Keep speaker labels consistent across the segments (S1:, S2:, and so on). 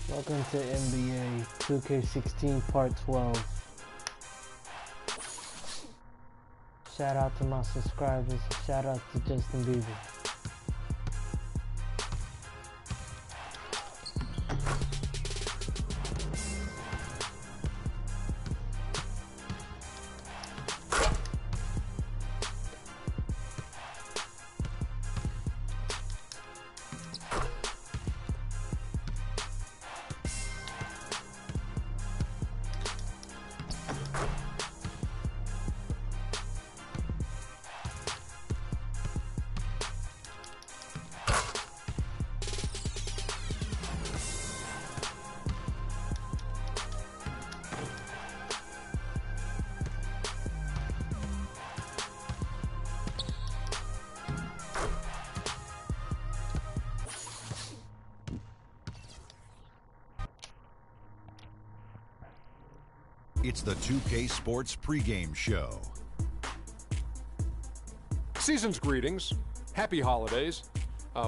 S1: Welcome to NBA 2K16 Part 12. Shout out to my subscribers. Shout out to Justin Bieber.
S2: It's the 2K Sports pregame show.
S3: Season's greetings. Happy holidays.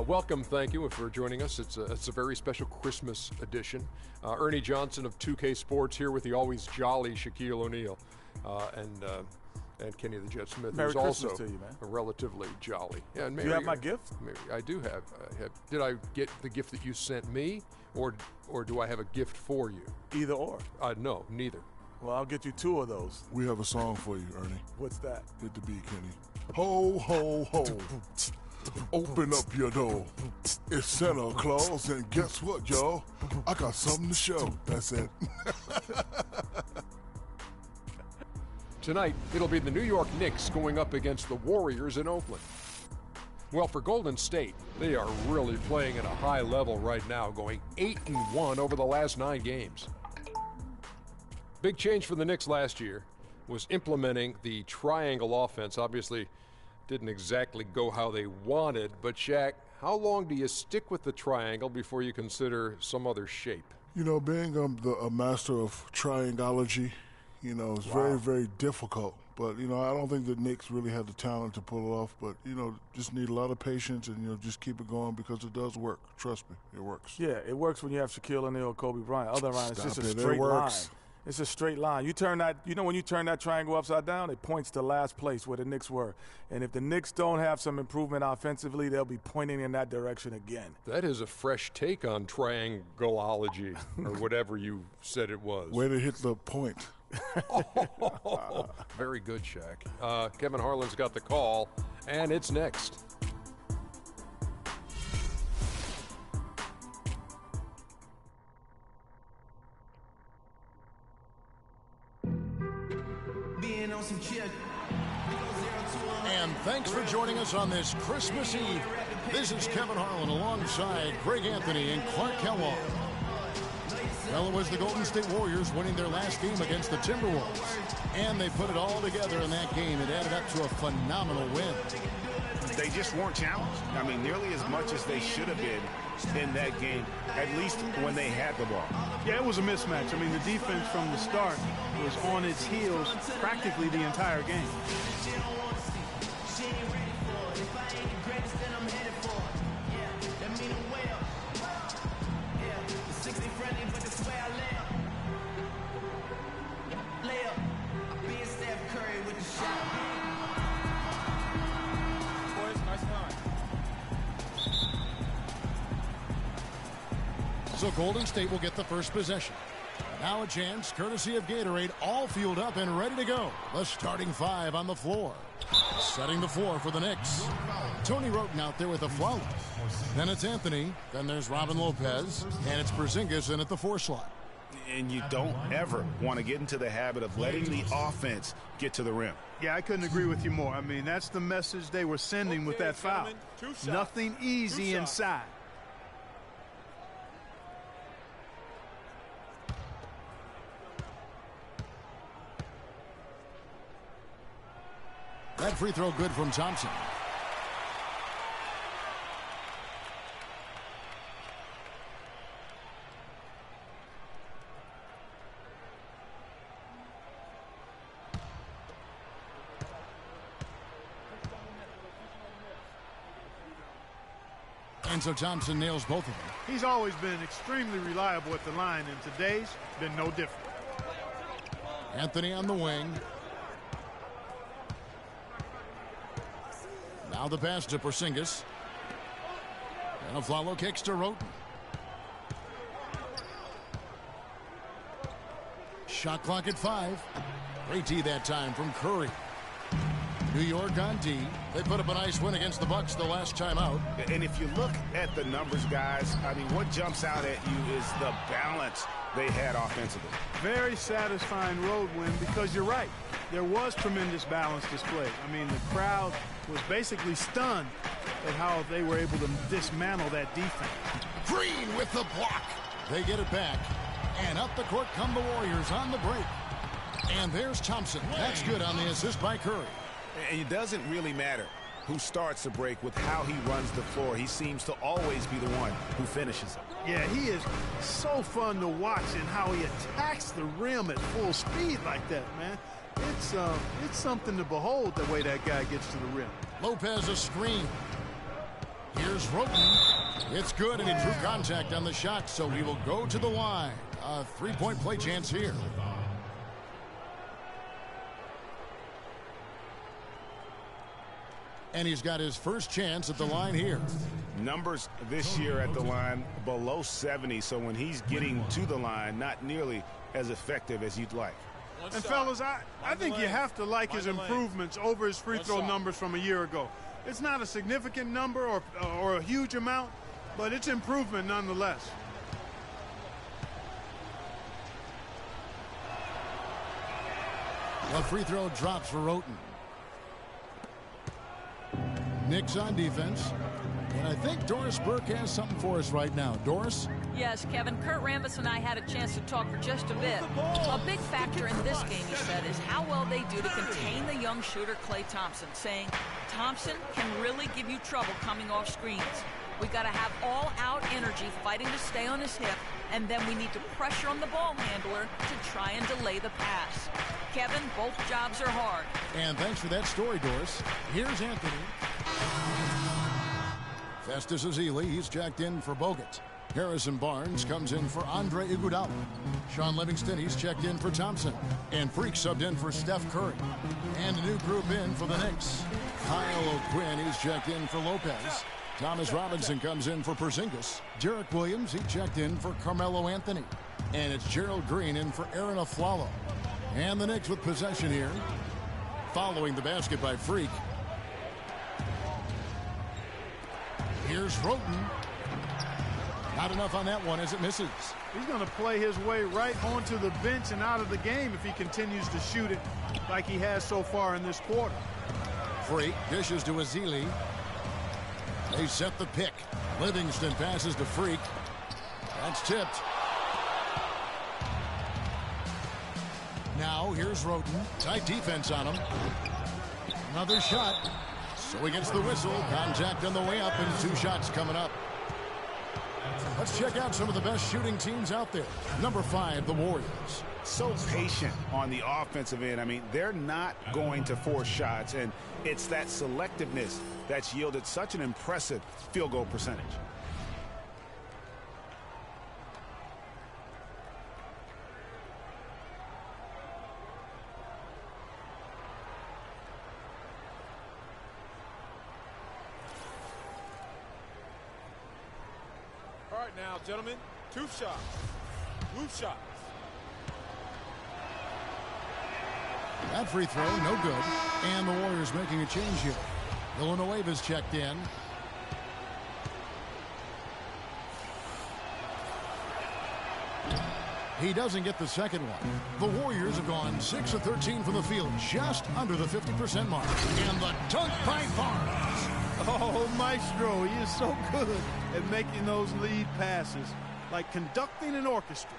S3: Welcome, thank you for joining us. It's a very special Christmas edition. Ernie Johnson of 2K Sports here with the always jolly Shaquille O'Neal and Kenny the Jet Smith,
S4: Merry
S3: who's
S4: Christmas
S3: also
S4: to you, man.
S3: relatively jolly. Yeah, and
S4: Do you have my gift?
S3: I do have. Did I get the gift that you sent me, or do I have a gift for you?
S4: Either or.
S3: No, neither.
S4: Well, I'll get you two of those.
S5: We have a song for you, Ernie.
S4: What's that?
S5: Hit the beat, Kenny. Ho, ho, ho. Open up your door. It's Santa Claus, and guess what, y'all? I got something to show. That's it.
S3: Tonight, it'll be the New York Knicks going up against the Warriors in Oakland. Well, for Golden State, they are really playing at a high level right now, going 8-1 over the last 9 games. Big change for the Knicks last year was implementing the triangle offense. Obviously, didn't exactly go how they wanted, but Shaq, how long do you stick with the triangle before you consider some other shape?
S5: You know, being a master of triangology, you know, it's very, very difficult. But, you know, I don't think the Knicks really have the talent to pull it off. But, you know, just need a lot of patience and, you know, just keep it going because it does work. Trust me, it works.
S4: Yeah, it works when you have Shaquille O'Neal, Kobe Bryant. Otherwise, it's just a
S5: Stop it, it
S4: straight line.
S5: works.
S4: It's a straight line. You turn that, you know, when you turn that triangle upside down, it points to last place where the Knicks were. And if the Knicks don't have some improvement offensively, they'll be pointing in that direction again.
S3: That is a fresh take on triangleology, or whatever you said it was.
S5: Way to hit the point.
S3: Very good, Shaq. Kevin Harlan's got the call, and it's next.
S6: And thanks for joining us on this Christmas Eve. This is Kevin Harlan alongside Greg Anthony and Clark Kellogg. Well, it was the Golden State Warriors winning their last game against the Timberwolves. And they put it all together in that game. It added up to a phenomenal win.
S7: They just weren't challenged. I mean, nearly as much as they should have been in that game, at least when they had the ball.
S8: Yeah, it was a mismatch. I mean, the defense from the start was on its heels practically the entire game.
S6: So Golden State will get the first possession. Now a chance, courtesy of Gatorade, all fueled up and ready to go. The starting 5 on the floor. Setting the floor for the Knicks. Tony Roten out there with the foul. Then it's Anthony. Then there's Robin Lopez. And it's Porzingis in at the 4 slot.
S7: And you don't ever want to get into the habit of letting the offense get to the rim.
S8: Yeah, I couldn't agree with you more. I mean, that's the message they were sending with that foul. Nothing easy inside.
S6: That free throw good from Thompson. And so Thompson nails both of them.
S8: He's always been extremely reliable at the line, and today's been no different.
S6: Anthony on the wing. Now the pass to Porzingis. And Afflalo kicks to Roten. Shot clock at 5. Great D that time from Curry. New York on D. They put up a nice win against the Bucks the last time out.
S7: And if you look at the numbers, guys, I mean, what jumps out at you is the balance they had offensively.
S8: Very satisfying road win because you're right. There was tremendous balance displayed. I mean, the crowd was basically stunned at how they were able to dismantle that defense.
S6: Green with the block. They get it back. And up the court come the Warriors on the break. And there's Thompson. That's good on the assist by Curry.
S7: And it doesn't really matter who starts the break with how he runs the floor. He seems to always be the one who finishes it.
S8: Yeah, he is so fun to watch in how he attacks the rim at full speed like that, man. It's something to behold the way that guy gets to the rim.
S6: Lopez a screen. Here's Roten. It's good, and he drew contact on the shot, so he will go to the line. A three-point play chance here. And he's got his first chance at the line here.
S7: Numbers this year at the line below 70, so when he's getting to the line, not nearly as effective as you'd like.
S8: And fellas, I think you have to like his improvements over his free throw numbers from a year ago. It's not a significant number or a huge amount, but it's improvement nonetheless.
S6: The free throw drops for Roten. Knicks on defense. And I think Doris Burke has something for us right now. Doris?
S9: Yes, Kevin. Kurt Rambis and I had a chance to talk for just a bit. A big factor in this game, he said, is how well they do to contain the young shooter Klay Thompson, saying Thompson can really give you trouble coming off screens. We got to have all-out energy fighting to stay on his hip, and then we need to pressure on the ball handler to try and delay the pass. Kevin, both jobs are hard.
S6: And thanks for that story, Doris. Here's Anthony. Festus Ezeli, he's checked in for Bogut. Harrison Barnes comes in for Andre Iguodala. Sean Livingston, he's checked in for Thompson. And Freak subbed in for Steph Curry. And a new group in for the Knicks. Kyle O'Quinn, he's checked in for Lopez. Thomas Robinson comes in for Porzingis. Derek Williams, he checked in for Carmelo Anthony. And it's Gerald Green in for Aaron Afflalo. And the Knicks with possession here. Following the basket by Freak. Here's Roten. Not enough on that one as it misses.
S8: He's going to play his way right onto the bench and out of the game if he continues to shoot it like he has so far in this quarter.
S6: Freak dishes to Ezeli. They set the pick. Livingston passes to Freak. That's tipped. Now here's Roten. Tight defense on him. Another shot. So he gets the whistle. Contact on the way up and 2 shots coming up. Let's check out some of the best shooting teams out there. Number 5, the Warriors.
S7: So patient on the offensive end. I mean, they're not going to force shots, and it's that selectiveness that's yielded such an impressive field goal percentage.
S10: All right now, gentlemen, 2 shots. Loose shots.
S6: That free throw, no good. And the Warriors making a change here. Villanueva's checked in. He doesn't get the second one. The Warriors have gone 6 of 13 from the field, just under the 50% mark. And the dunk by Barnes.
S8: Oh, Maestro, he is so good at making those lead passes, like conducting an orchestra.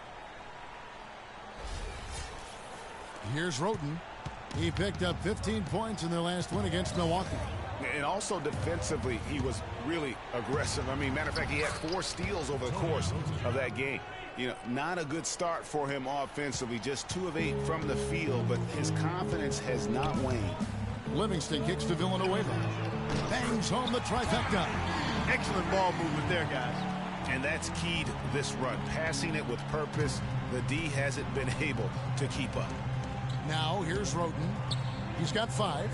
S6: Here's Roten. He picked up 15 points in their last win against Milwaukee.
S7: And also defensively, he was really aggressive. I mean, matter of fact, he had 4 steals over the course of that game. You know, not a good start for him offensively, just 2 of 8 from the field, but his confidence has not waned.
S6: Livingston kicks to Villanueva. Bangs home the trifecta.
S8: Excellent ball movement there, guys.
S7: And that's key to this run. Passing it with purpose. The D hasn't been able to keep up.
S6: Now here's Roten. He's got 5.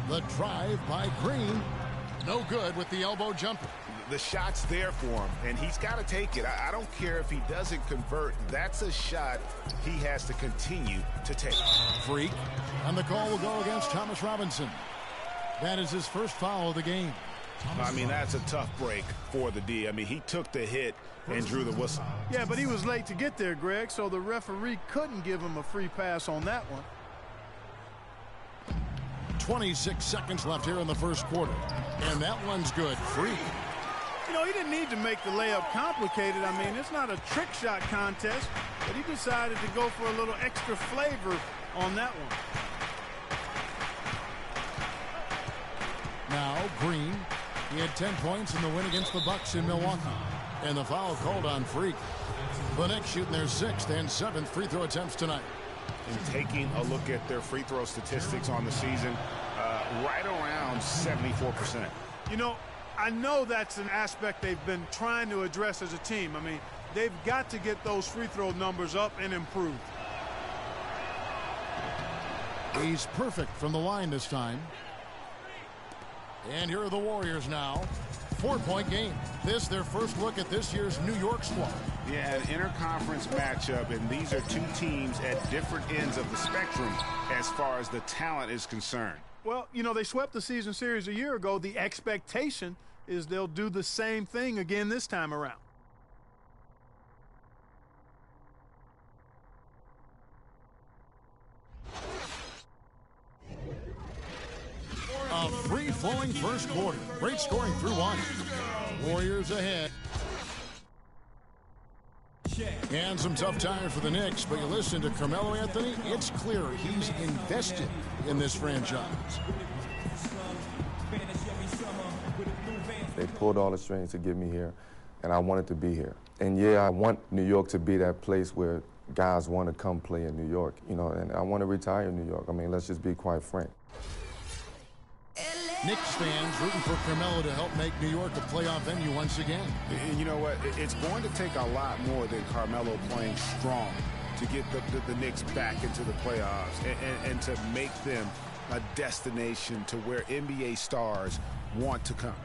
S6: The drive by Green. No good with the elbow jumper.
S7: The shot's there for him, and he's got to take it. I don't care if he doesn't convert. That's a shot he has to continue to take.
S6: Freak. And the call will go against Thomas Robinson. That is his first foul of the game.
S7: I mean, that's a tough break for the D. I mean, he took the hit and drew the whistle.
S8: Yeah, but he was late to get there, Greg, so the referee couldn't give him a free pass on that one.
S6: 26 seconds left here in the first quarter. And that one's good. Freak.
S8: You know, he didn't need to make the layup complicated. I mean, it's not a trick shot contest, but he decided to go for a little extra flavor on that one.
S6: Now, Green. He had 10 points in the win against the Bucks in Milwaukee. And the foul called on Freak. The Knicks shooting their 6th and 7th free throw attempts tonight.
S7: And taking a look at their free throw statistics on the season, right around 74%.
S8: You know, I know that's an aspect they've been trying to address as a team. I mean, they've got to get those free throw numbers up and improve.
S6: He's perfect from the line this time. And here are the Warriors now. 4-point game. This their first look at this year's New York squad.
S7: Yeah, an interconference matchup, and these are two teams at different ends of the spectrum as far as the talent is concerned.
S8: Well, you know, they swept the season series a year ago. The expectation is they'll do the same thing again this time around.
S6: A free-flowing first quarter. Great scoring through one. Warriors ahead. And some tough times for the Knicks, but you listen to Carmelo Anthony, it's clear he's invested in this franchise.
S11: They pulled all the strings to get me here, and I wanted to be here. And yeah, I want New York to be that place where guys want to come play in New York, you know, and I want to retire in New York. I mean, let's just be quite frank.
S6: Knicks fans rooting for Carmelo to help make New York a playoff venue once again.
S7: And you know what? It's going to take a lot more than Carmelo playing strong to get the Knicks back into the playoffs and to make them a destination to where NBA stars want to come.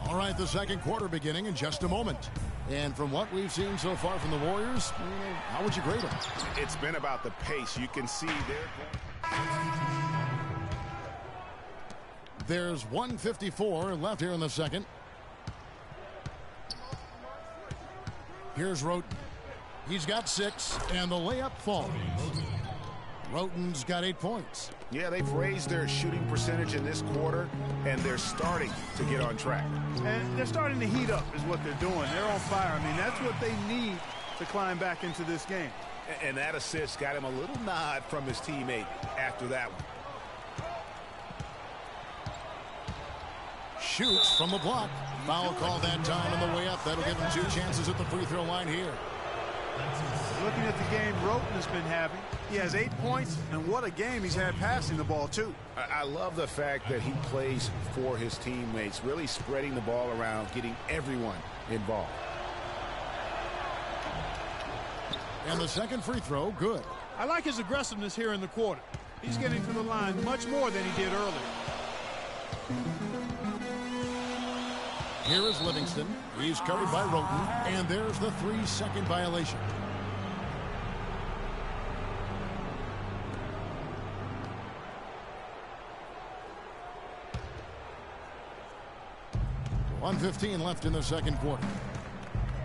S6: All right, the second quarter beginning in just a moment. And from what we've seen so far from the Warriors, how would you grade them?
S7: It's been about the pace. You can see
S6: There's 1:54 left here in the second. Here's Roten. He's got 6, and the layup falls. Roten's got 8 points.
S7: Yeah, they've raised their shooting percentage in this quarter, and they're starting to get on track.
S8: And they're starting to heat up is what they're doing. They're on fire. I mean, that's what they need to climb back into this game.
S7: And that assist got him a little nod from his teammate after that one.
S6: Shoots from the block. Foul call that time on the way up. That'll give him 2 chances at the free throw line here.
S8: Looking at the game Roten has been having, he has 8 points, and what a game he's had passing the ball, too.
S7: I love the fact that he plays for his teammates, really spreading the ball around, getting everyone involved.
S6: And the second free throw, good.
S8: I like his aggressiveness here in the quarter. He's getting to the line much more than he did earlier.
S6: Here is Livingston. He's covered by Roten, and there's the 3-second violation. .115 left in the second quarter.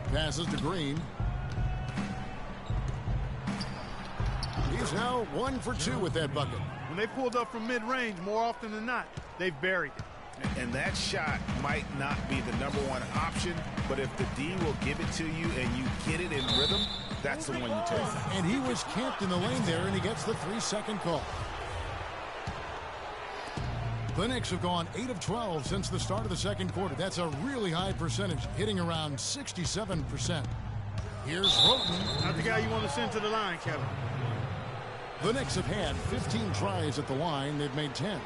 S6: Passes to Green. He's now 1 for 2 with that bucket.
S8: When they pulled up from mid-range, more often than not, they've buried it.
S7: And that shot might not be the #1 option, but if the D will give it to you and you get it in rhythm, that's the one you take.
S6: And he was camped in the lane there, and he gets the 3-second call. The Knicks have gone 8 of 12 since the start of the second quarter. That's a really high percentage, hitting around 67%. Here's Roten.
S8: Not the guy you want to send to the line, Kevin.
S6: The Knicks have had 15 tries at the line. They've made 10.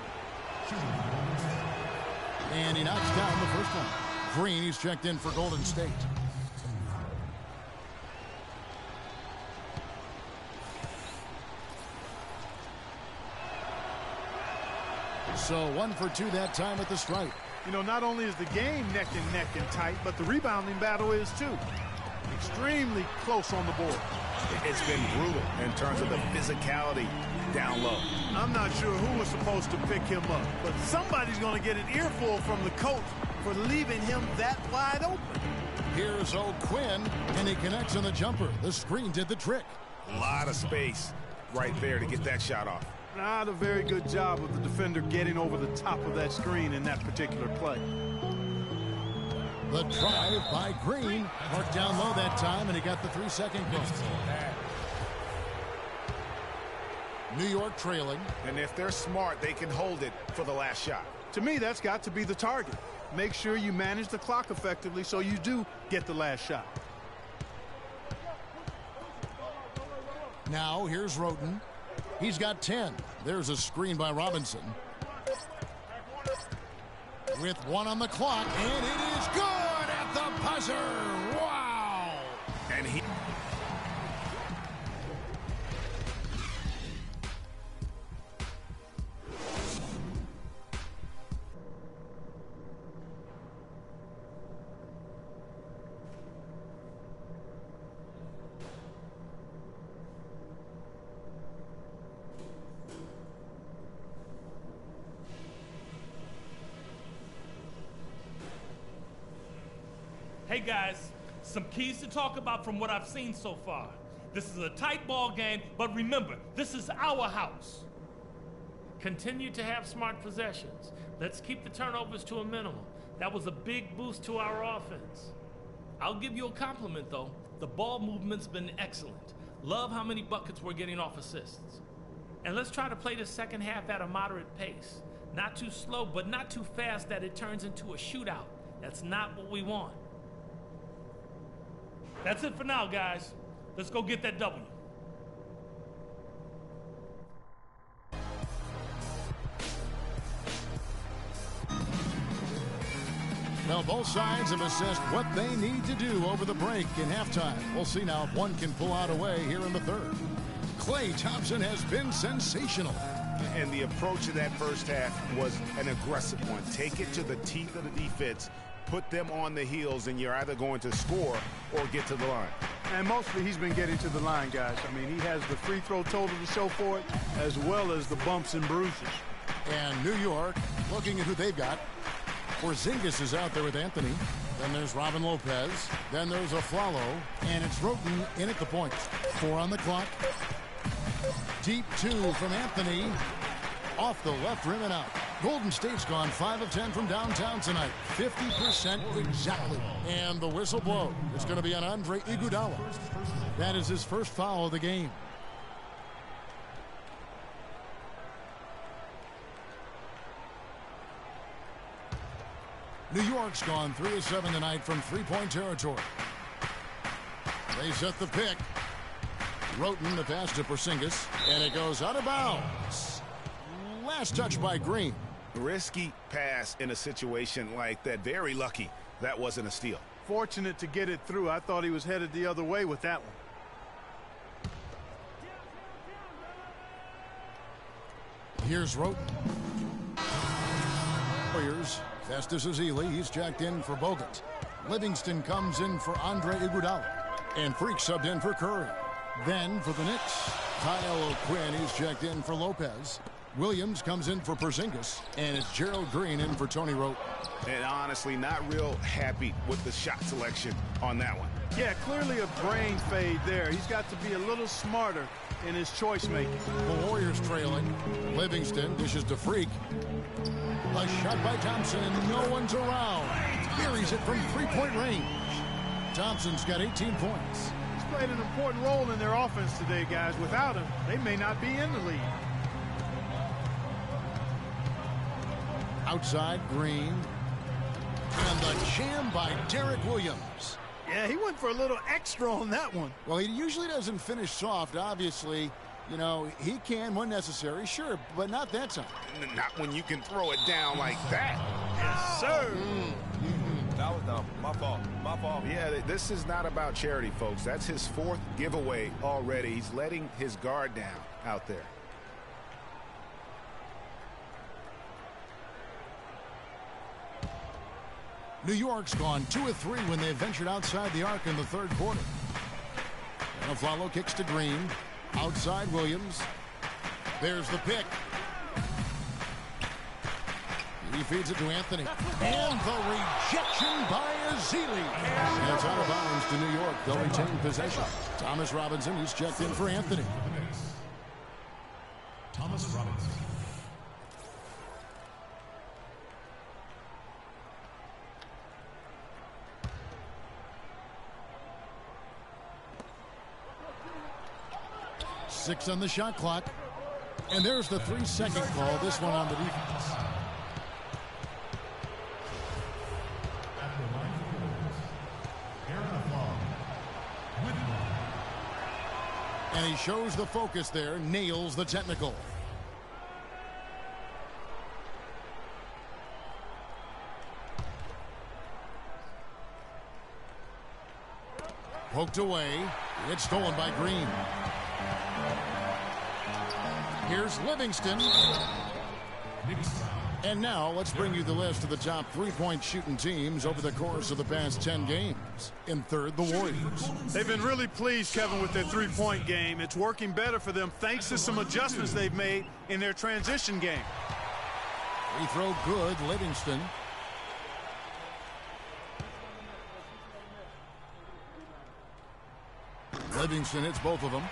S6: And he knocks down the first one. Green, he's checked in for Golden State. So 1 for 2 that time at the stripe.
S8: You know, not only is the game neck and tight, but the rebounding battle is too. Extremely close on the board.
S7: It's been brutal in terms of the physicality down low.
S8: I'm not sure who was supposed to pick him up, but somebody's going to get an earful from the coach for leaving him that wide open.
S6: Here's O'Quinn, and he connects on the jumper. The screen did the trick.
S7: A lot of space right there to get that shot off.
S8: Not a very good job of the defender getting over the top of that screen in that particular play.
S6: The drive by Green. Marked down low that time, and he got the 3-second goal. New York trailing.
S7: And if they're smart, they can hold it for the last shot.
S8: To me, that's got to be the target. Make sure you manage the clock effectively so you do get the last shot.
S6: Now, here's Roten. He's got 10. There's a screen by Robinson. With 1 on the clock, and it is good at the buzzer. Wow!
S7: And he...
S12: Hey guys, some keys to talk about from what I've seen so far. This is a tight ball game, but remember, this is our house. Continue to have smart possessions. Let's keep the turnovers to a minimum. That was a big boost to our offense. I'll give you a compliment though. The ball movement's been excellent. Love how many buckets we're getting off assists. And let's try to play the second half at a moderate pace. Not too slow, but not too fast that it turns into a shootout. That's not what we want. That's it for now, guys. Let's go get that W.
S6: Well, both sides have assessed what they need to do over the break in halftime. We'll see now if one can pull out a way here in the third. Klay Thompson has been sensational.
S7: And the approach of that first half was an aggressive one. Take it to the teeth of the defense. Put them on the heels, and you're either going to score or get to the line.
S8: And mostly he's been getting to the line, guys. I mean, he has the free throw total to show for it, as well as the bumps and bruises.
S6: And New York, looking at who they've got. Porzingis is out there with Anthony. Then there's Robin Lopez. Then there's Aflalo. And it's Roten in at the point. 4 on the clock. Deep 2 from Anthony. Off the left rim and out. Golden State's gone 5 of 10 from downtown tonight. 50% exactly. And the whistle blows. It's going to be on Andre Iguodala. That is his first foul of the game. New York's gone 3 of 7 tonight from three-point territory. They set the pick. Roten, the pass to Porzingis, and it goes out of bounds. Last touch by Green.
S7: Risky pass in a situation like that. Very lucky that wasn't a steal.
S8: Fortunate to get it through. I thought he was headed the other way with that one.
S6: Here's Roten. Warriors. Festus Ezeli, he's checked in for Bogut. Livingston comes in for Andre Iguodala. And Freak subbed in for Curry. Then for the Knicks, Kyle O'Quinn, he's checked in for Lopez. Williams comes in for Porzingis. And it's Gerald Green in for Tony Roten.
S7: And honestly, not real happy with the shot selection on that one.
S8: Yeah, clearly a brain fade there. He's got to be a little smarter in his choice making.
S6: The Warriors trailing. Livingston dishes to Freak. A shot by Thompson. No one's around. Buries it from three-point range. Thompson's got 18 points.
S8: He's played an important role in their offense today, guys. Without him, they may not be in the lead.
S6: Outside, Green. And the jam by Derek Williams.
S8: Yeah, he went for a little extra on that one.
S6: Well, he usually doesn't finish soft. Obviously, You know, he can when necessary, sure, but not that time.
S7: Not when you can throw it down like that.
S8: Yes, sir.
S10: That was dumb. My fault. My fault.
S7: Yeah, this is not about charity, folks. That's his 4th giveaway already. He's letting his guard down out there.
S6: New York's gone 2 of 3 when they ventured outside the arc in the third quarter. And Aflalo kicks to Green. Outside Williams. There's the pick. He feeds it to Anthony. And the rejection by Ezeli. And it's out of bounds to New York. They'll retain possession. Thomas Robinson, he's checked in for Anthony.
S13: Thomas Robinson.
S6: Six on the shot clock. And there's the 3-second call. This one on the defense. And he shows the focus there, nails the technical. Poked away. It's stolen by Green. Here's Livingston. And now let's bring you the list of the top 3-point shooting teams over the course of the past 10 games. In third, the Warriors.
S8: They've been really pleased, Kevin, with their 3-point game. It's working better for them thanks to some adjustments they've made in their transition game.
S6: Free throw good, Livingston. Livingston hits both of them.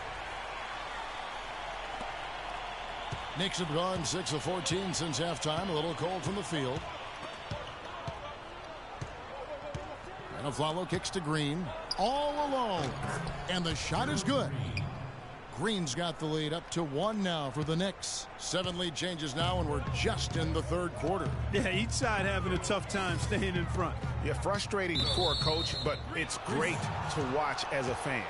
S6: Knicks have gone 6 of 14 since halftime. A little cold from the field. And Aflalo kicks to Green. All alone. And the shot is good. Green's got the lead up to 1 now for the Knicks. 7 lead changes now, and we're just in the third quarter.
S8: Yeah, each side having a tough time staying in front.
S7: Yeah, frustrating for a coach, but it's great to watch as a fan.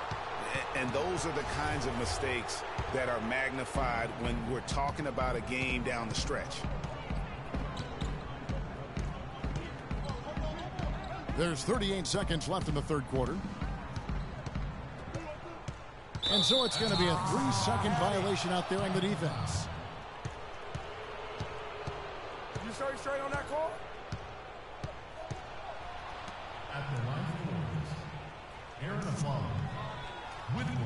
S7: And those are the kinds of mistakes that are magnified when we're talking about a game down the stretch.
S6: There's 38 seconds left in the third quarter. And so it's going to be a 3-second violation out there on the defense.
S10: You started straight on that call?
S13: At the line for the Warriors, Aaron Aflalo with 1.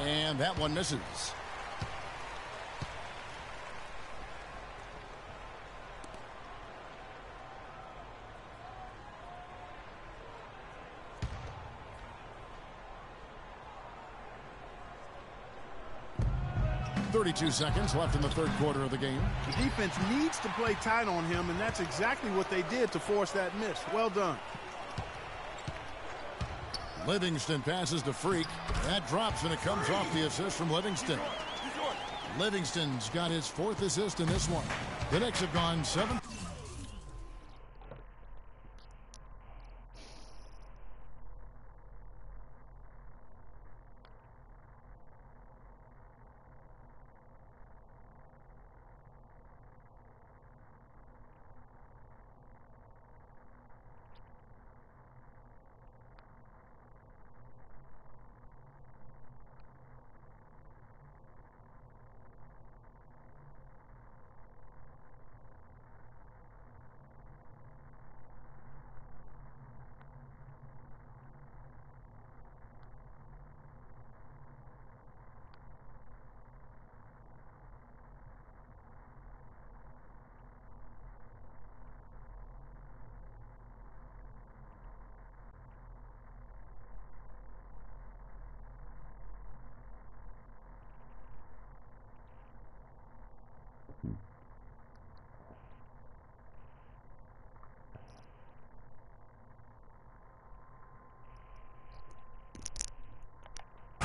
S6: And that one misses. .32 seconds left in the third quarter of the game.
S8: The defense needs to play tight on him, and that's exactly what they did to force that miss. Well done.
S6: Livingston passes to Freak. That drops, and it comes off the assist from Livingston. Livingston's got his 4th assist in this one. The Knicks have gone 7.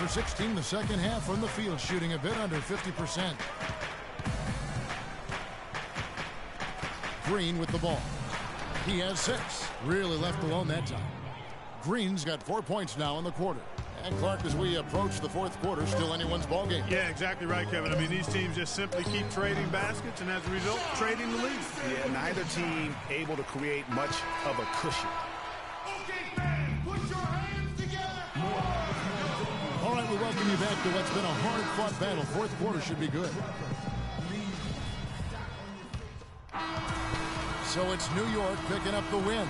S6: for 16 in the second half from the field, shooting a bit under 50%. Green with the ball. He has 6. Really left alone that time. Green's got 4 points now in the quarter. And Clark, as we approach the fourth quarter, still anyone's ball game.
S8: Yeah, exactly right, Kevin. I mean, these teams just simply keep trading baskets, and as a result, trading the lead.
S7: Yeah, neither team able to create much of a cushion.
S6: All right, we welcome you back to what's been a hard-fought battle. Fourth quarter should be good. So it's New York picking up the win.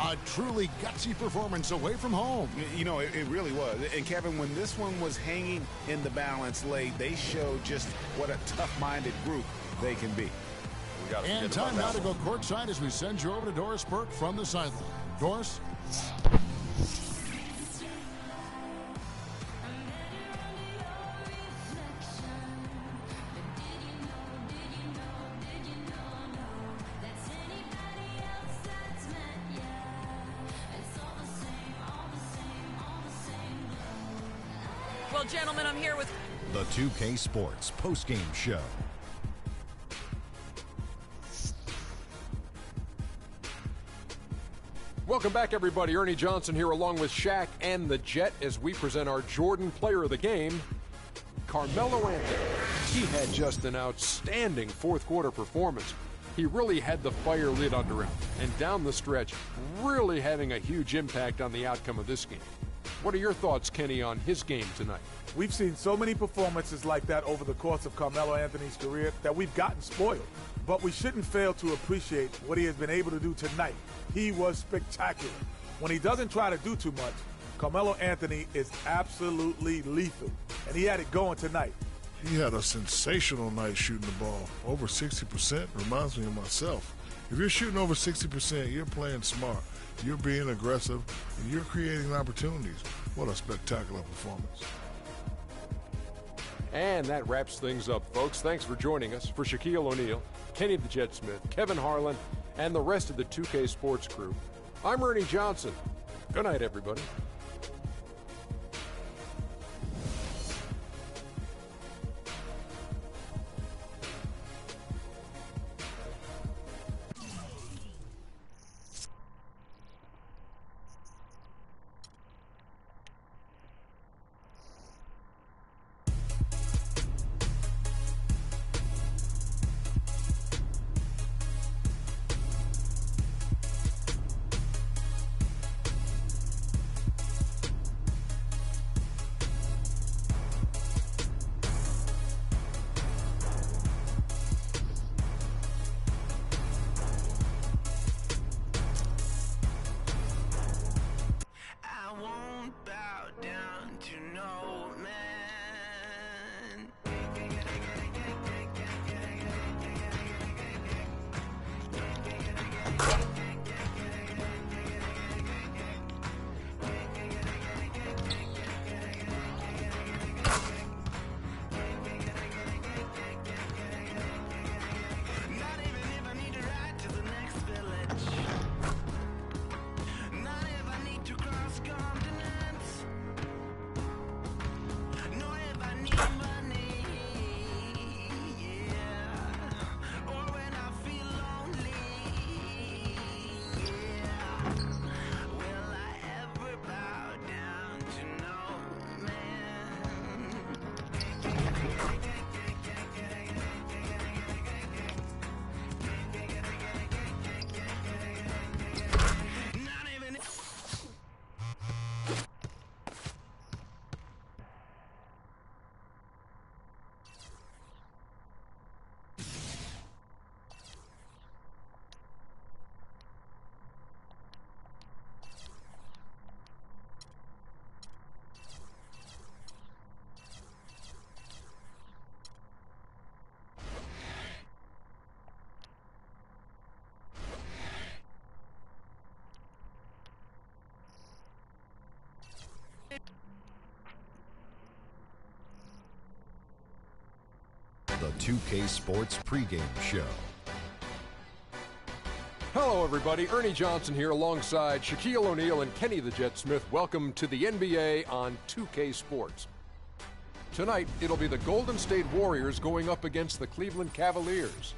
S6: A truly gutsy performance away from home.
S7: You know, it really was. And, Kevin, when this one was hanging in the balance late, they showed just what a tough-minded group they can be.
S6: And time now to go courtside as we send you over to Doris Burke from the sideline. Doris?
S9: Well, gentlemen, I'm here with
S2: The 2K Sports postgame show.
S3: Welcome back, everybody. Ernie Johnson here along with Shaq and the Jet as we present our Jordan Player of the Game, Carmelo Anthony. He had just an outstanding fourth quarter performance. He really had the fire lit under him, and down the stretch, really having a huge impact on the outcome of this game. What are your thoughts, Kenny, on his game tonight?
S4: We've seen so many performances like that over the course of Carmelo Anthony's career that we've gotten spoiled. But we shouldn't fail to appreciate what he has been able to do tonight. He was spectacular. When he doesn't try to do too much, Carmelo Anthony is absolutely lethal. And he had it going tonight.
S5: He had a sensational night shooting the ball. Over 60% reminds me of myself. If you're shooting over 60%, you're playing smart. You're being aggressive, and you're creating opportunities. What a spectacular performance.
S3: And that wraps things up, folks. Thanks for joining us. For Shaquille O'Neal, Kenny the Jet Smith, Kevin Harlan, and the rest of the 2K Sports crew, I'm Ernie Johnson. Good night, everybody.
S2: The 2K Sports pregame show.
S3: Hello, everybody. Ernie Johnson here alongside Shaquille O'Neal and Kenny the Jet Smith. Welcome to the NBA on 2K Sports. Tonight, it'll be the Golden State Warriors going up against the Cleveland Cavaliers.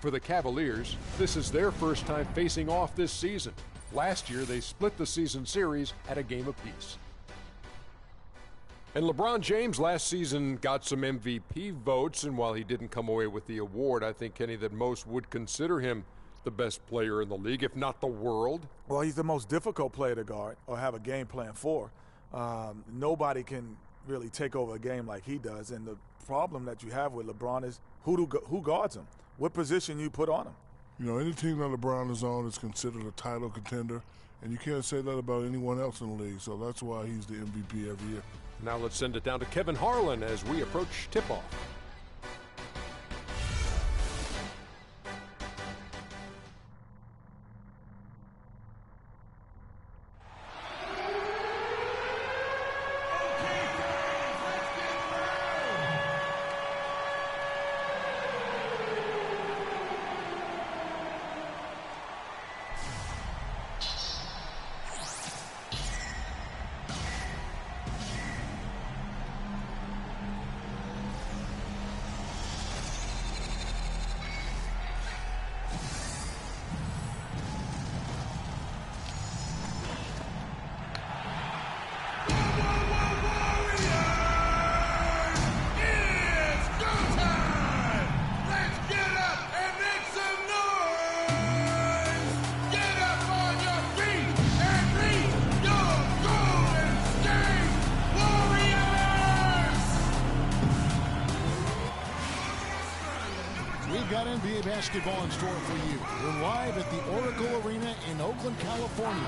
S3: For the Cavaliers, this is their first time facing off this season. Last year, they split the season series at a game apiece. And LeBron James last season got some MVP votes, and while he didn't come away with the award, I think, Kenny, that most would consider him the best player in the league, if not the world.
S4: Well, he's the most difficult player to guard or have a game plan for. Nobody can really take over a game like he does, and the problem that you have with LeBron is who guards him, what position you put on him.
S5: You know, any team that LeBron is on is considered a title contender, and you can't say that about anyone else in the league, so that's why he's the MVP every year.
S3: Now let's send it down to Kevin Harlan as we approach tip-off.
S6: NBA basketball in store for you. We're live at the Oracle Arena in Oakland, California.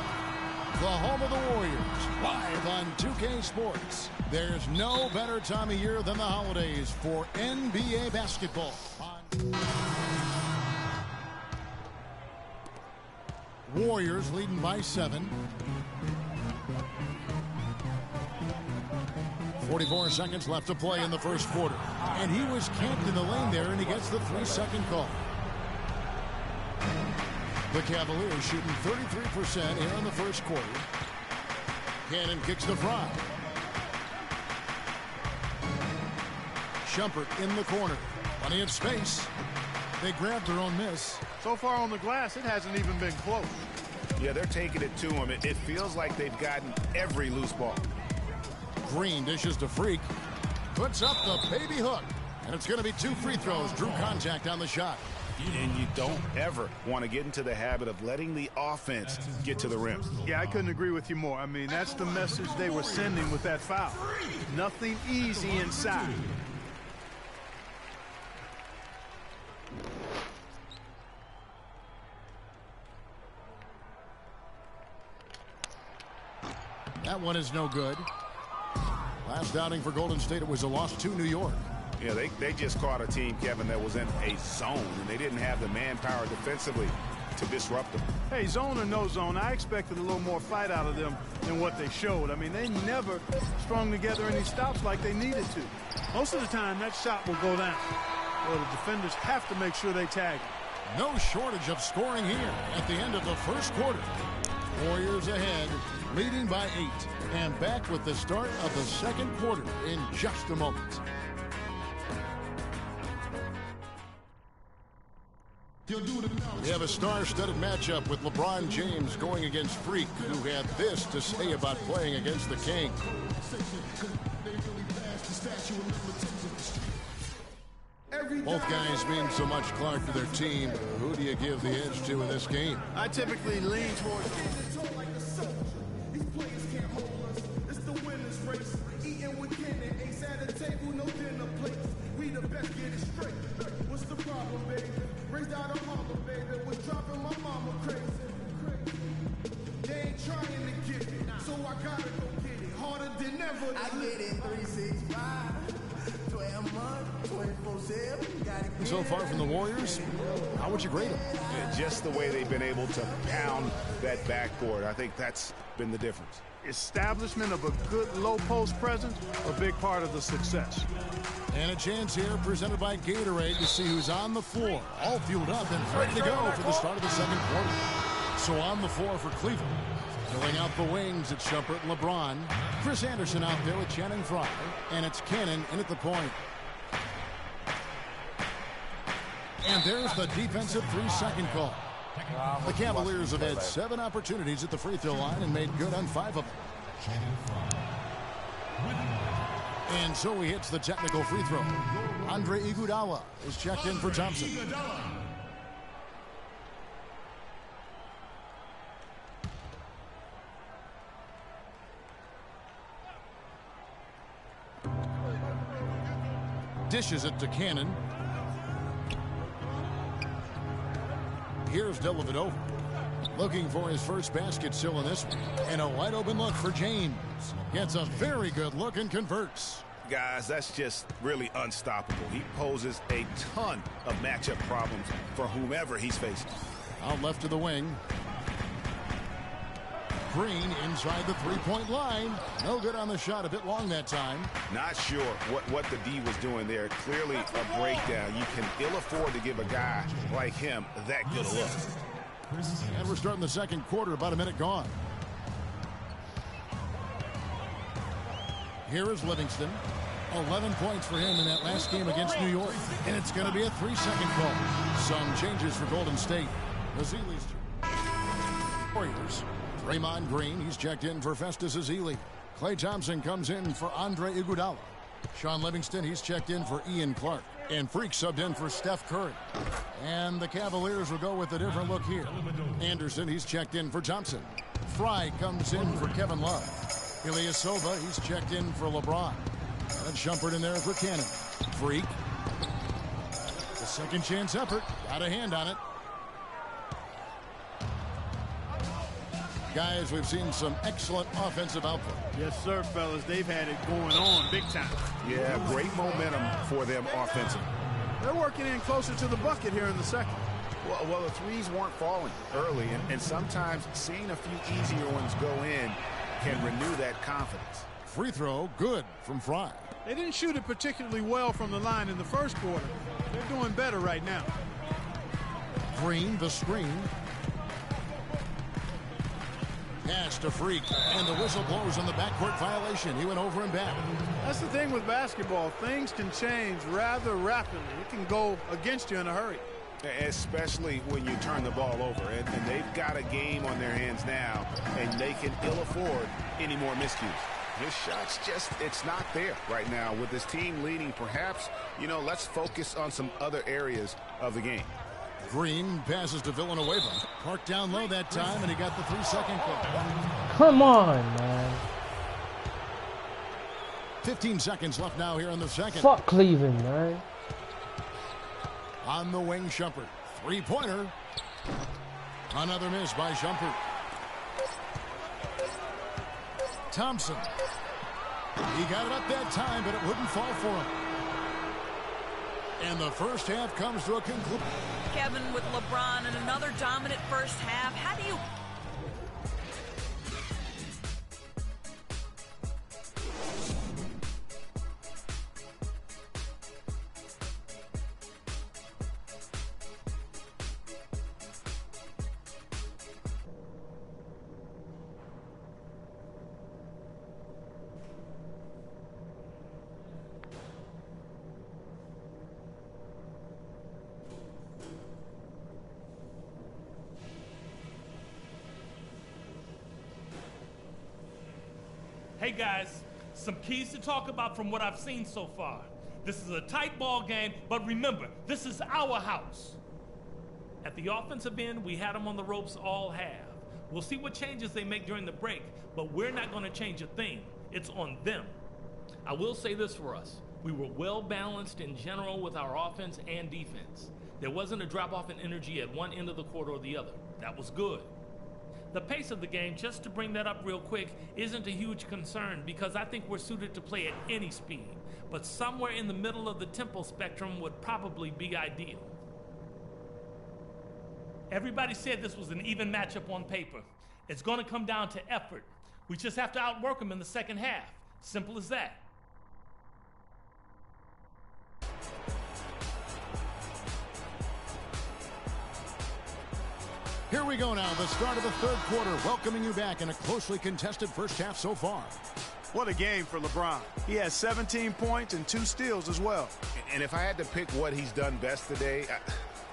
S6: The home of the Warriors, live on 2K Sports. There's no better time of year than the holidays for NBA basketball. Warriors leading by 7. 44 seconds left to play in the first quarter. And he was camped in the lane there, and he gets the 3-second call. The Cavaliers shooting 33% here in the first quarter. Cannon kicks to Fry. Shumpert in the corner. Plenty of space. They grabbed their own miss.
S8: So far on the glass, it hasn't even been close.
S7: Yeah, they're taking it to him. It feels like they've gotten every loose ball.
S6: Green dishes to Freak. Puts up the baby hook. And it's going to be 2 free throws. Drew contact on the shot.
S7: And you don't ever want to get into the habit of letting the offense get to the rim.
S8: Yeah, I couldn't agree with you more. I mean, that's the message they were sending with that foul. Nothing easy inside.
S6: That one is no good. Last outing for Golden State, it was a loss to New York.
S7: Yeah, they just caught a team, Kevin, that was in a zone, and they didn't have the manpower defensively to disrupt them.
S8: Hey, zone or no zone, I expected a little more fight out of them than what they showed. I mean, they never strung together any stops like they needed to. Most of the time, that shot will go down. Well, the defenders have to make sure they tag it.
S6: No shortage of scoring here at the end of the first quarter. Warriors ahead, leading by 8, and back with the start of the second quarter in just a moment. We have a star-studded matchup with LeBron James going against Freak, who had this to say about playing against the King. Both guys mean so much, Clark, to their team. Who do you give the edge to in this game?
S8: I typically lean towards...
S6: So far from the Warriors, how would you grade them?
S7: Yeah, just the way they've been able to pound that backboard. I think that's been the difference.
S8: Establishment of a good low post presence, a big part of the success.
S6: And a chance here presented by Gatorade to see who's on the floor, all fueled up and ready to go for the start of the second quarter. So on the floor for Cleveland, Filling out the wings, it's Shumpert and LeBron. Chris Anderson out there with Channing Frye. And it's Cannon in at the point. And there's the defensive 3-second call. The Cavaliers have had 7 opportunities at the free throw line and made good on 5 of them. And so he hits the technical free throw. Andre Iguodala is checked in for Thompson. Dishes it to Cannon. Here's Dellavedova, looking for his first basket still in this one. And a wide open look for James. Gets a very good look and converts.
S7: Guys, that's just really unstoppable. He poses a ton of matchup problems for whomever he's facing.
S6: Out left to the wing. Green inside the three-point line. No good on the shot. A bit long that time.
S7: Not sure what the D was doing there. Clearly a breakdown. You can ill afford to give a guy like him that good a look.
S6: And we're starting the second quarter. About a minute gone. Here is Livingston. 11 points for him in that last game against New York. And it's going to be a 3-second call. Some changes for Golden State. Ezeli's Warriors. Draymond Green, he's checked in for Festus Ezeli. Klay Thompson comes in for Andre Iguodala. Sean Livingston, he's checked in for Ian Clark. And Freak subbed in for Steph Curry. And the Cavaliers will go with a different look here. Anderson, he's checked in for Thompson. Fry comes in for Kevin Love. Ilyasova, he's checked in for LeBron. And Shumpert in there for Cannon. Freak. The second chance effort. Got a hand on it. Guys, we've seen some excellent offensive output.
S8: Yes, sir, fellas. They've had it going on big time.
S7: Yeah, great momentum for them offensively.
S8: They're working in closer to the bucket here in the second.
S7: Well, the threes weren't falling early, and sometimes seeing a few easier ones go in can renew that confidence.
S6: Free throw, good from Fry.
S8: They didn't shoot it particularly well from the line in the first quarter. They're doing better right now.
S6: Green, the screen. Pass to Freak, and the whistle blows on the backcourt violation. He went over and back.
S8: That's the thing with basketball. Things can change rather rapidly. It can go against you in a hurry.
S7: Especially when you turn the ball over. And they've got a game on their hands now, and they can ill afford any more miscues. His shot's just, it's not there right now. With his team leading, perhaps, let's focus on some other areas of the game.
S6: Green passes to Villanueva. Parked down low that time, and he got the 3-second call.
S1: Come on, man.
S6: 15 seconds left now here in the second.
S1: Fuck Cleveland, man.
S6: On the wing, Shumpert. Three-pointer. Another miss by Shumpert. Thompson. He got it up that time, but it wouldn't fall for him. And the first half comes to a conclusion.
S9: Kevin, with LeBron and another dominant first half, how do you...
S12: Hey guys, some keys to talk about from what I've seen so far. This is a tight ball game, but remember, this is our house. At the offensive end, we had them on the ropes all half. We'll see what changes they make during the break, but we're not going to change a thing. It's on them. I will say this for us. We were well balanced in general with our offense and defense. There wasn't a drop off in energy at one end of the court or the other. That was good. The pace of the game, just to bring that up real quick, isn't a huge concern because I think we're suited to play at any speed. But somewhere in the middle of the tempo spectrum would probably be ideal. Everybody said this was an even matchup on paper. It's going to come down to effort. We just have to outwork them in the second half. Simple as that.
S6: Here we go now, the start of the third quarter, welcoming you back in a closely contested first half so far.
S8: What a game for LeBron. He has 17 points and 2 steals as well.
S7: And if I had to pick what he's done best today,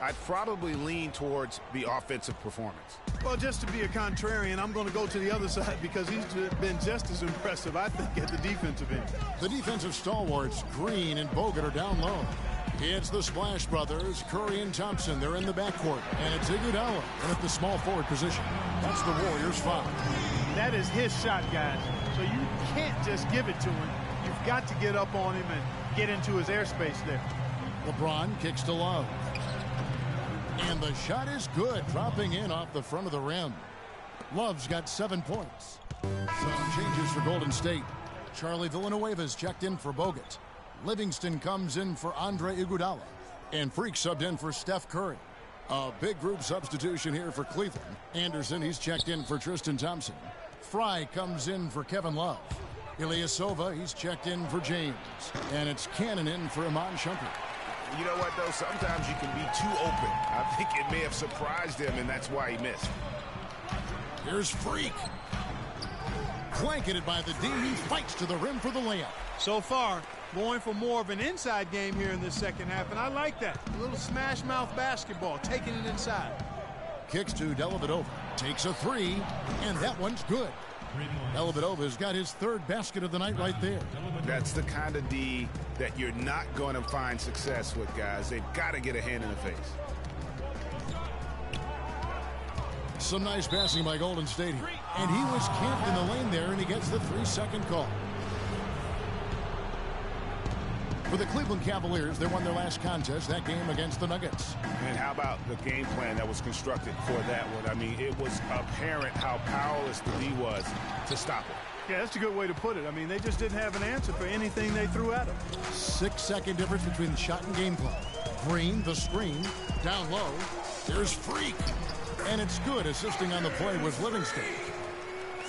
S7: I'd probably lean towards the offensive performance.
S8: Well, just to be a contrarian, I'm going to go to the other side because he's been just as impressive, I think, at the defensive end.
S6: The defensive stalwarts, Green and Bogut, are down low. It's the Splash Brothers, Curry and Thompson. They're in the backcourt. And it's Iguodala at the small forward position. That's the Warriors' foul.
S8: That is his shot, guys. So you can't just give it to him. You've got to get up on him and get into his airspace there.
S6: LeBron kicks to Love. And the shot is good, dropping in off the front of the rim. Love's got 7 points. Some changes for Golden State. Charlie Villanueva's checked in for Bogut. Livingston comes in for Andre Iguodala. And Freak subbed in for Steph Curry. A big group substitution here for Cleveland. Anderson, he's checked in for Tristan Thompson. Fry comes in for Kevin Love. Ilyasova, he's checked in for James. And it's Cannon in for Iman Shumpert.
S7: You know what, though? Sometimes you can be too open. I think it may have surprised him, and that's why he missed.
S6: Here's Freak. Blanketed by the D. He fights to the rim for the layup.
S8: So far, going for more of an inside game here in this second half, and I like that. A little smash mouth basketball, taking it inside.
S6: Kicks to Dellavedova. Takes a 3, and that one's good. Dellavedova's got his 3rd basket of the night right there.
S7: That's the kind of D that you're not going to find success with, guys. They've got to get a hand in the face.
S6: Some nice passing by Golden State here. And he was camped in the lane there, and he gets the 3-second call. For the Cleveland Cavaliers, they won their last contest, that game against the Nuggets.
S7: And how about the game plan that was constructed for that one? I mean, it was apparent how powerless the D was to stop it.
S8: Yeah, that's a good way to put it. I mean, they just didn't have an answer for anything they threw at him.
S6: 6-second difference between the shot and game plan. Green, the screen, down low. There's Freak. And it's good, assisting on the play was Livingston.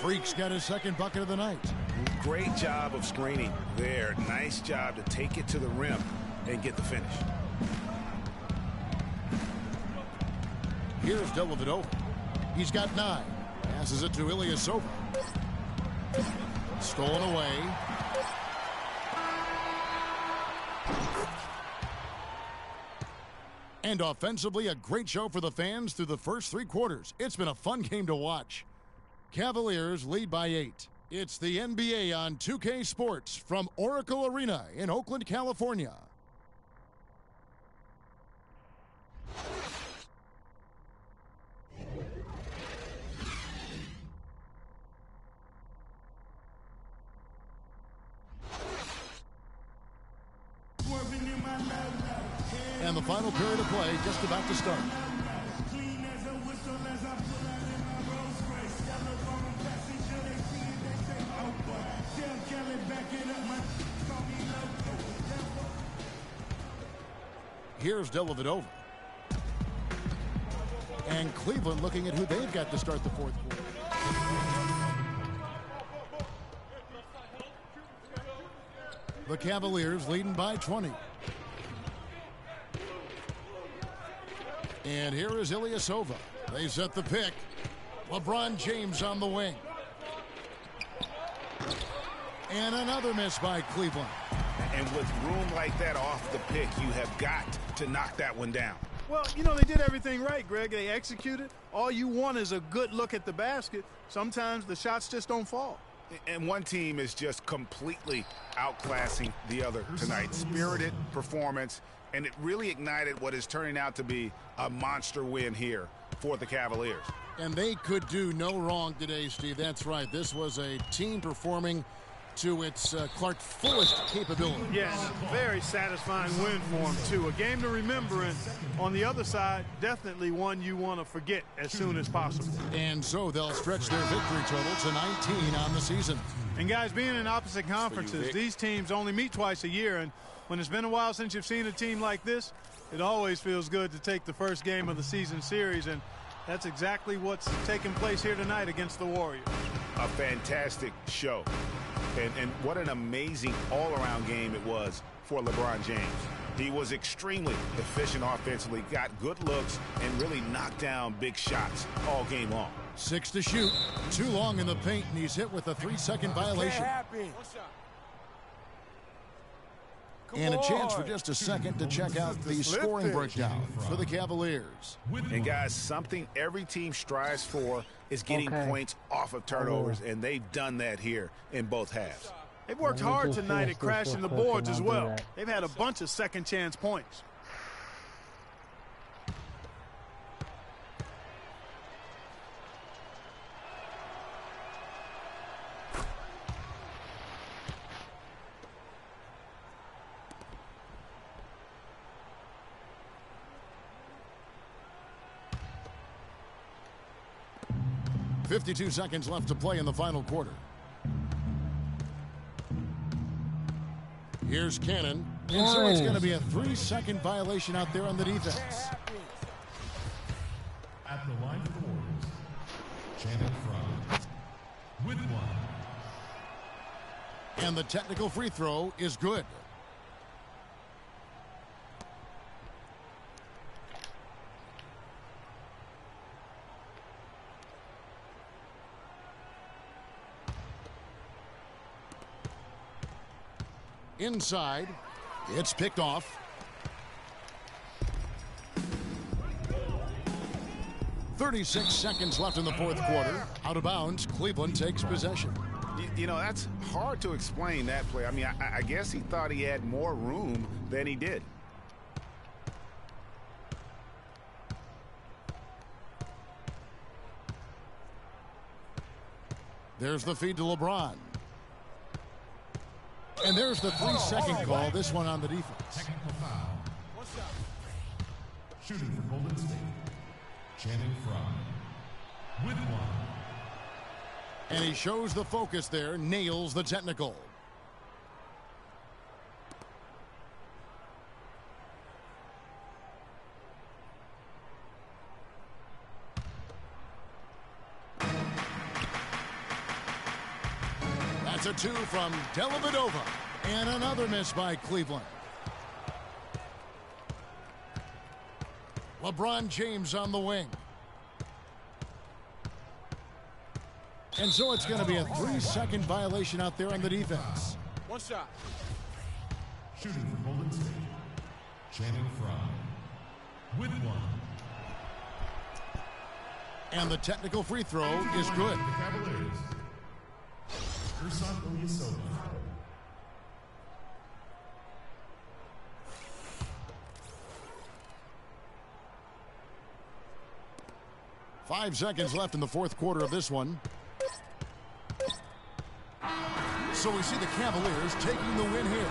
S6: Freak's got his 2nd bucket of the night.
S7: Great job of screening there. Nice job to take it to the rim and get the finish.
S6: Here's Dellavedova. He's got 9. Passes it to Ilyasova. Stolen away. And offensively, a great show for the fans through the first 3 quarters. It's been a fun game to watch. Cavaliers lead by 8. It's the NBA on 2K Sports from Oracle Arena in Oakland, California. And the final period of play just about to start. Here's Dellavedova. And Cleveland looking at who they've got to start the 4th quarter. The Cavaliers leading by 20. And here is Ilyasova. They set the pick. LeBron James on the wing. And another miss by Cleveland.
S7: And with room like that off the pick, you have got to knock that one down.
S8: Well, you know, they did everything right, Greg. They executed. All you want is a good look at the basket. Sometimes the shots just don't fall.
S7: And one team is just completely outclassing the other tonight. Spirited performance, and it really ignited what is turning out to be a monster win here for the Cavaliers.
S6: And they could do no wrong today, Steve. That's right. This was a team performing to its Clark fullest capability.
S8: Yes, very satisfying win for him, too. A game to remember, and on the other side, definitely one you want to forget as soon as possible.
S6: And so they'll stretch their victory total to 19 on the season.
S8: And guys, being in opposite conferences, these teams only meet twice a year, and when it's been a while since you've seen a team like this, it always feels good to take the first game of the season series, and that's exactly what's taking place here tonight against the Warriors.
S7: A fantastic show. And what an amazing all-around game it was for LeBron James. He was extremely efficient offensively, got good looks, and really knocked down big shots all game long.
S6: 6 to shoot. Too long in the paint, and he's hit with a 3-second violation. And a chance for just a second to check out the scoring breakdown for the Cavaliers.
S7: And guys, something every team strives for is getting points off of turnovers, and they've done that here in both halves.
S8: They've worked hard tonight at crashing the boards as well. They've had a bunch of second chance points.
S6: .52 seconds left to play in the final quarter. Here's Cannon. And so it's going to be a 3-second violation out there on the defense.
S13: At the line for the Warriors, Channing Frye with 1.
S6: And the technical free throw is good. Inside, it's picked off. 36 seconds left in the fourth quarter. Out of bounds, Cleveland takes possession.
S7: You know, that's hard to explain that play. I mean, I guess he thought he had more room than he did.
S6: There's the feed to LeBron. And there's the 3-second call, this one on the defense.
S13: Technical foul. Shooting for Golden State, Channing Frye with 1.
S6: And he shows the focus there, nails the technical. That's a 2 from Dellavedova. And another miss by Cleveland. LeBron James on the wing. And so it's going to be a 3-second violation out there on the defense.
S10: One shot.
S13: Shooting for Golden State, Channing Frye with 1.
S6: And the technical free throw is good.
S13: The Cavaliers, Ersan Ilyasova.
S6: Five seconds left in the fourth quarter of this one. So we see the Cavaliers taking the win here.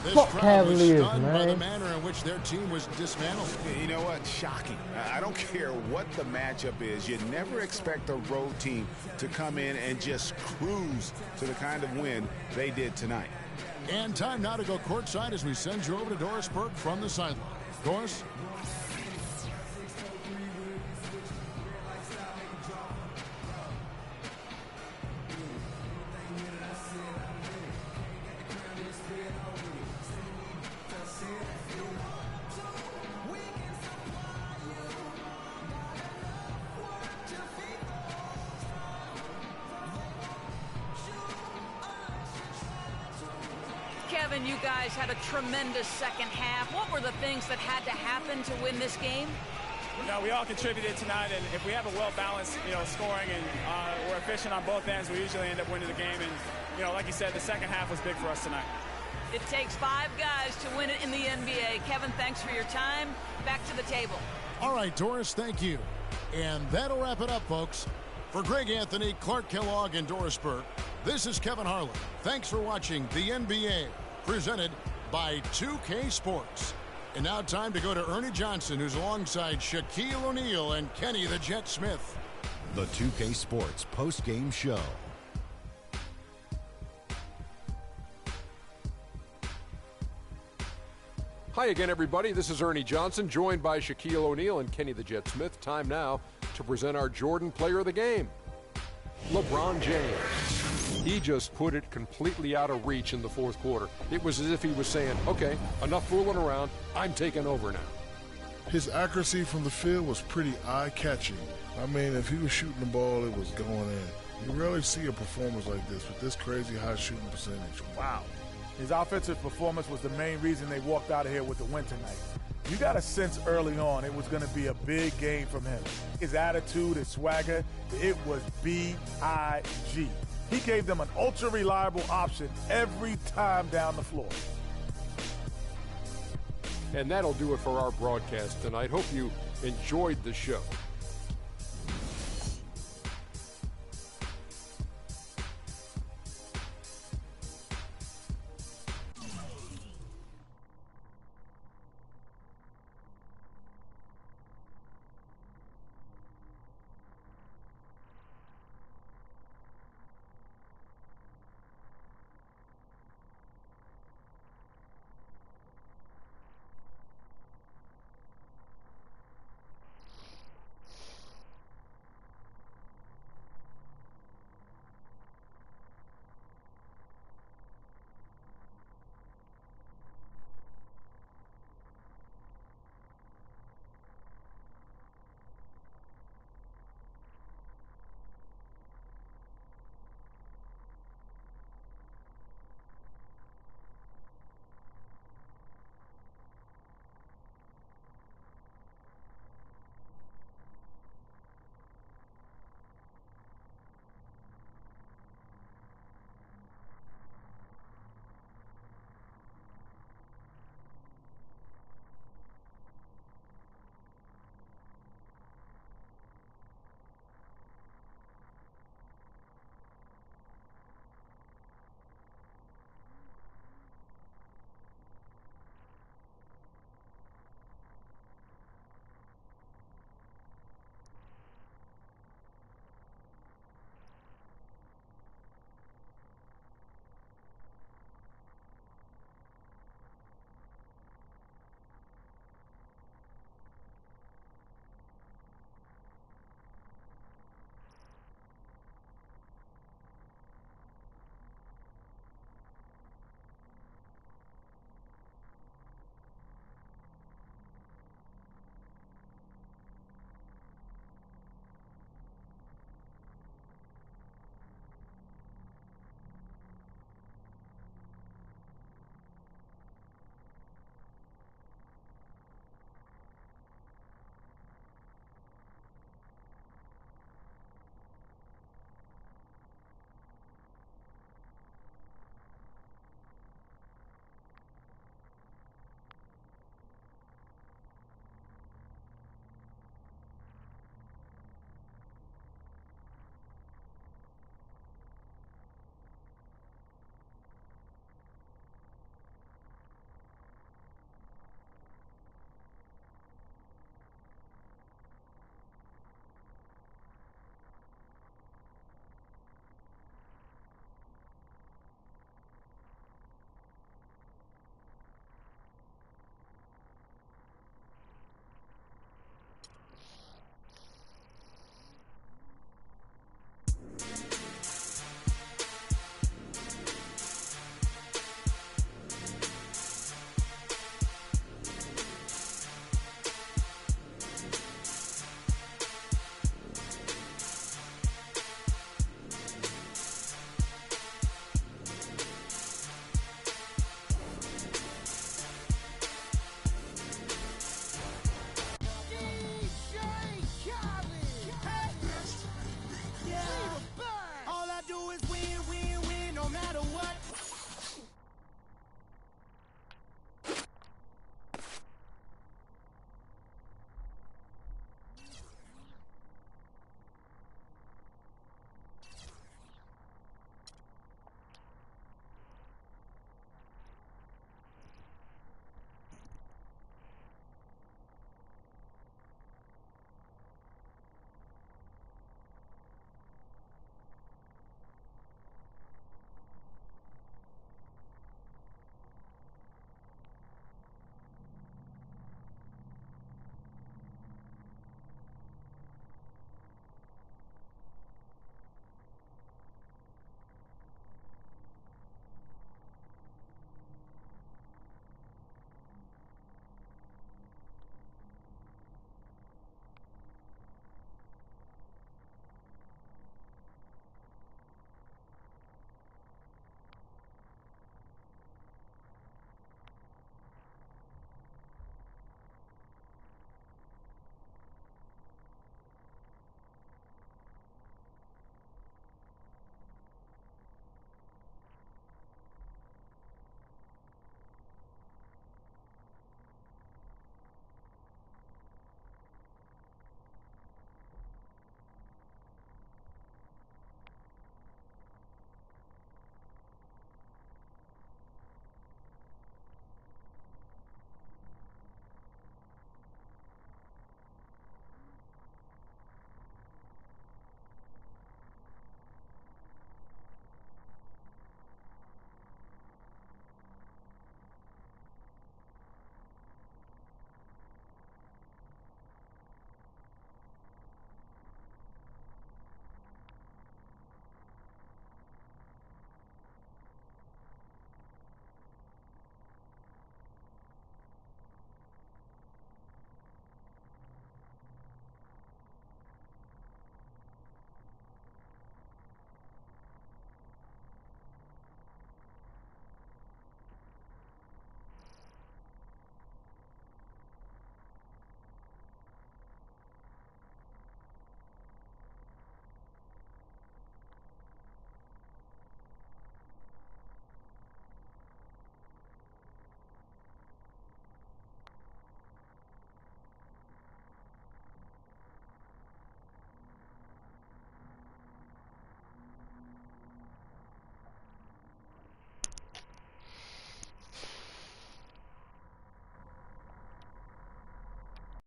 S6: This crowd was stunned by the manner in which their team was dismantled.
S7: You know what? Shocking. I don't care what the matchup is. You never expect a road team to come in and just cruise to the kind of win they did tonight.
S6: And time now to go courtside as we send you over to Doris Burke from the sideline. Doris?
S9: Kevin, you guys had a tremendous second half. What were the things that had to happen to win this game?
S14: No, we all contributed tonight, and if we have a well-balanced, scoring and we're efficient on both ends, we usually end up winning the game. And, like you said, the second half was big for us tonight.
S9: It takes 5 guys to win it in the NBA. Kevin, thanks for your time. Back to the table.
S6: All right, Doris, thank you. And that'll wrap it up, folks. For Greg Anthony, Clark Kellogg, and Doris Burke, this is Kevin Harlan. Thanks for watching the NBA, presented by 2K Sports. And now time to go to Ernie Johnson, who's alongside Shaquille O'Neal and Kenny the Jet Smith.
S2: The 2K Sports post-game show.
S3: Hi again, everybody. This is Ernie Johnson, joined by Shaquille O'Neal and Kenny the Jet Smith. Time now to present our Jordan Player of the Game, LeBron James. He just put it completely out of reach in the fourth quarter. It was as if he was saying, okay, enough fooling around. I'm taking over now.
S5: His accuracy from the field was pretty eye-catching. I mean, if he was shooting the ball, it was going in. You rarely see a performance like this with this crazy high shooting percentage. Wow.
S4: His offensive performance was the main reason they walked out of here with the win tonight. You got a sense early on it was going to be a big game from him. His attitude, his swagger, it was B-I-G. He gave them an ultra-reliable option every time down the floor.
S3: And that'll do it for our broadcast tonight. Hope you enjoyed the show.